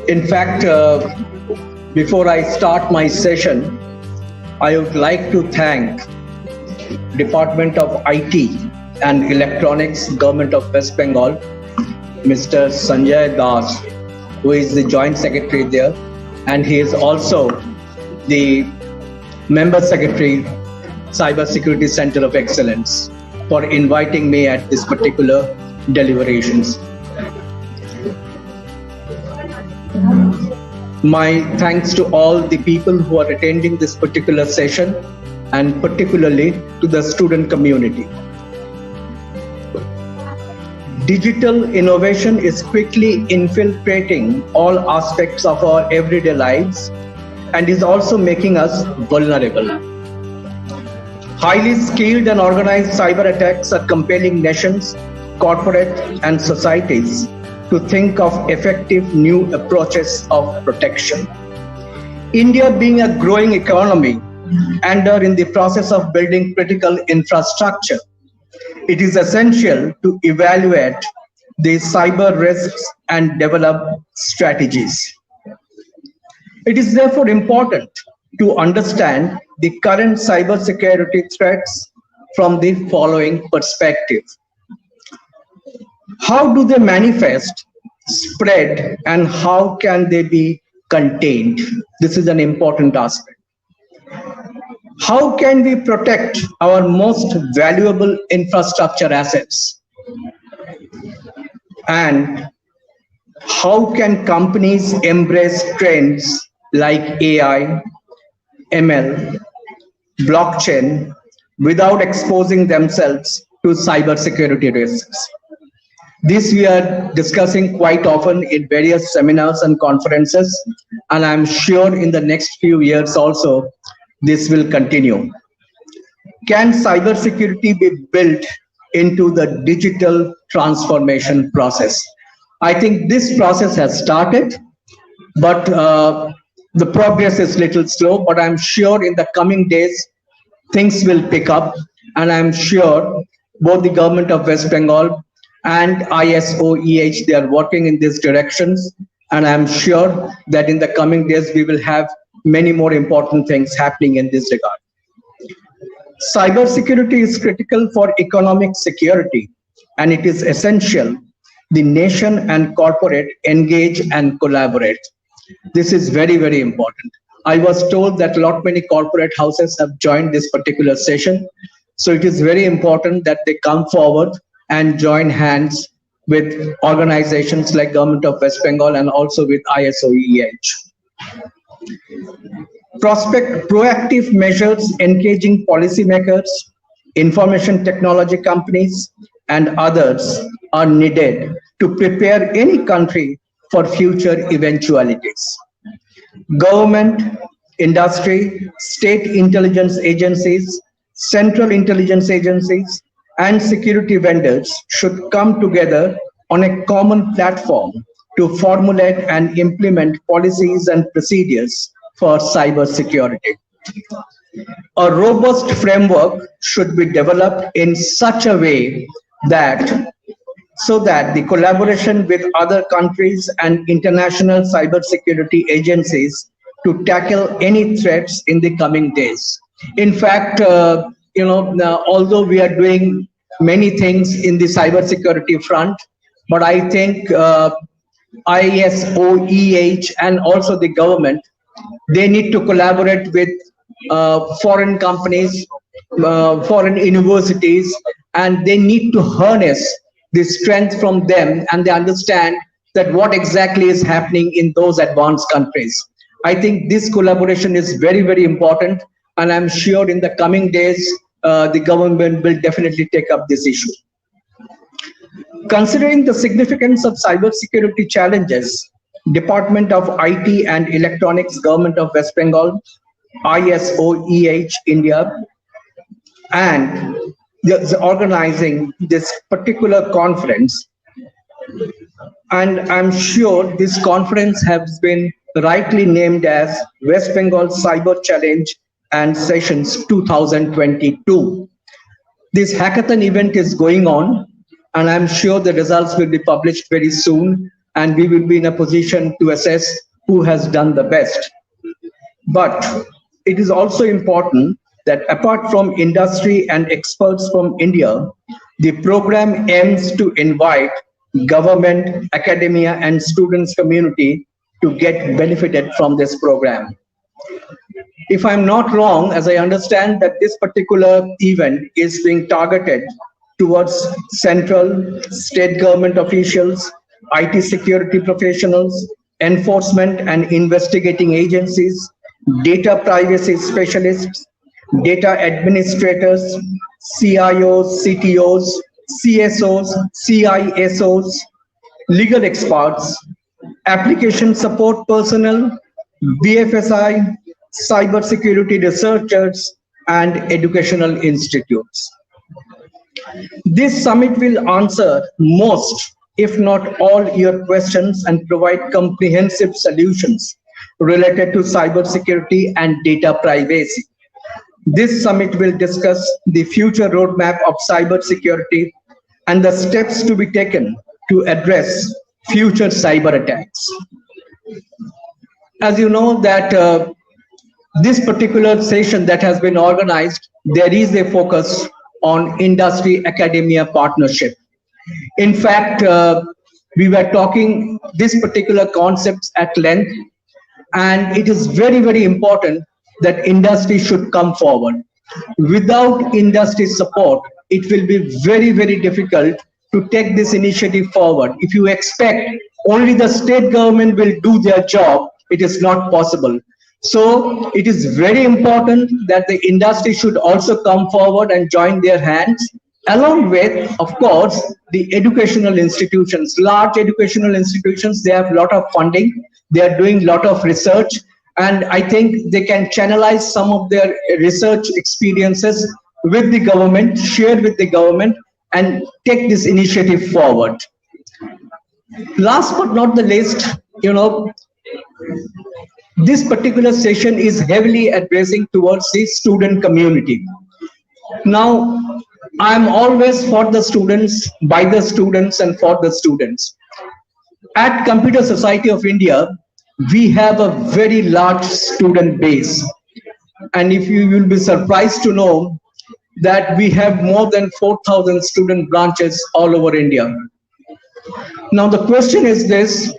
In fact, before I start my session, I would like to thank Department of IT and Electronics, Government of West Bengal, Mr. Sanjay Das, who is the Joint Secretary there, and he is also the Member Secretary, Cyber Security Center of Excellence, for inviting me at this particular deliberations. My thanks to all the people who are attending this particular session, and particularly to the student community. Digital innovation is quickly infiltrating all aspects of our everyday lives and is also making us vulnerable. Highly skilled and organized cyber attacks are compelling nations, corporate and societies to think of effective new approaches of protection. India, being a growing economy and are in the process of building critical infrastructure, it is essential to evaluate the cyber risks and develop strategies. It is therefore important to understand the current cybersecurity threats from the following perspective. How do they manifest, spread, and how can they be contained? This is an important aspect. How can we protect our most valuable infrastructure assets? And how can companies embrace trends like AI, ML, blockchain without exposing themselves to cybersecurity risks? This we are discussing quite often in various seminars and conferences, and I'm sure in the next few years also this will continue. Can cybersecurity be built into the digital transformation process? I think this process has started, but the progress is little slow, but I'm sure in the coming days things will pick up, and I'm sure both the government of West Bengal and ISOEH, they are working in these directions, and I'm sure that in the coming days we will have many more important things happening in this regard. Cybersecurity is critical for economic security, and it is essential the nation and corporate engage and collaborate. This is very, very important. I was told that many corporate houses have joined this particular session, so it is very important that they come forward and join hands with organizations like Government of West Bengal and also with ISOEH. Proactive measures engaging policymakers, information technology companies, and others are needed to prepare any country for future eventualities. Government, industry, state intelligence agencies, central intelligence agencies, and security vendors should come together on a common platform to formulate and implement policies and procedures for cybersecurity. A robust framework should be developed in such a way that the collaboration with other countries and international cybersecurity agencies to tackle any threats in the coming days. In fact, although we are doing many things in the cybersecurity front, but I think ISOEH and also the government, they need to collaborate with foreign companies, foreign universities, and they need to harness the strength from them, and they understand that what exactly is happening in those advanced countries. I think this collaboration is very, very important, and I'm sure in the coming days, the government will definitely take up this issue. Considering the significance of cybersecurity challenges, Department of IT and Electronics, Government of West Bengal, ISOEH India, and organizing this particular conference. And I'm sure this conference has been rightly named as West Bengal Cyber Challenge and Sessions 2022. This hackathon event is going on, and I'm sure the results will be published very soon. and we will be in a position to assess who has done the best. But it is also important that apart from industry and experts from India, the program aims to invite government, academia, and students community to get benefited from this program. If I'm not wrong, as I understand that this particular event is being targeted towards central, state government officials, IT security professionals, enforcement and investigating agencies, data privacy specialists, data administrators, CIOs, CTOs, CSOs, CISOs, legal experts, application support personnel, BFSI, cybersecurity researchers, and educational institutes. This summit will answer most, if not all, your questions and provide comprehensive solutions related to cybersecurity and data privacy. This summit will discuss the future roadmap of cybersecurity and the steps to be taken to address future cyber attacks. As you know that this particular session that has been organized, there is a focus on industry-academia partnership. In fact, we were talking this particular concepts at length, and it is very, very important that industry should come forward. Without industry support, it will be very, very difficult to take this initiative forward. If you expect only the state government will do their job, it is not possible. So it is very important that the industry should also come forward and join their hands, along with, of course, the educational institutions. Large educational institutions, they have a lot of funding, they are doing a lot of research, and I think they can channelize some of their research experiences with the government, share with the government, and take this initiative forward. Last but not the least, this particular session is heavily addressing towards the student community. Now, I'm always for the students, by the students, and for the students. At Computer Society of India, we have a very large student base. And if you will be surprised to know that we have more than 4,000 student branches all over India. Now, the question is this,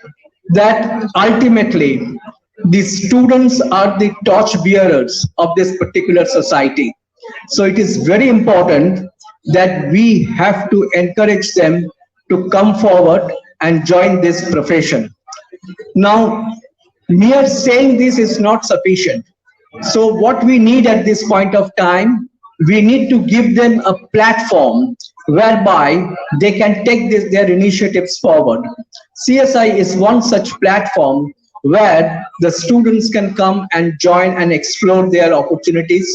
that ultimately, the students are the torch bearers of this particular society. So it is very important that we have to encourage them to come forward and join this profession. Now, mere saying this is not sufficient. So what we need at this point of time, we need to give them a platform whereby they can take their initiatives forward. CSI is one such platform where the students can come and join and explore their opportunities.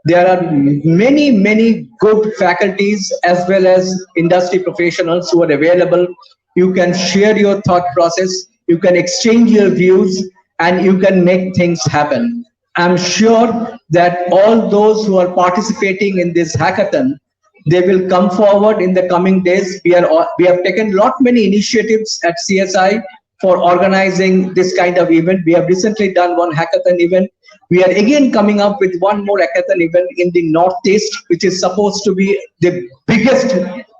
There are many, many good faculties as well as industry professionals who are available. You can share your thought process, you can exchange your views, and you can make things happen. I'm sure that all those who are participating in this hackathon, they will come forward in the coming days. We have taken many initiatives at CSI for organizing this kind of event. We have recently done one hackathon event. We are again coming up with one more hackathon event in the Northeast, which is supposed to be the biggest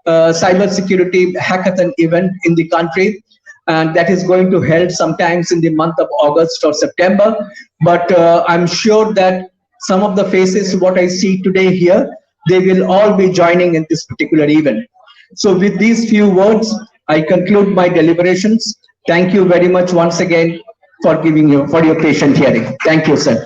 cybersecurity hackathon event in the country. And that is going to held sometimes in the month of August or September. But I'm sure that some of the faces, what I see today here, they will all be joining in this particular event. So with these few words, I conclude my deliberations. Thank you very much once again for your patient hearing. Thank you, sir.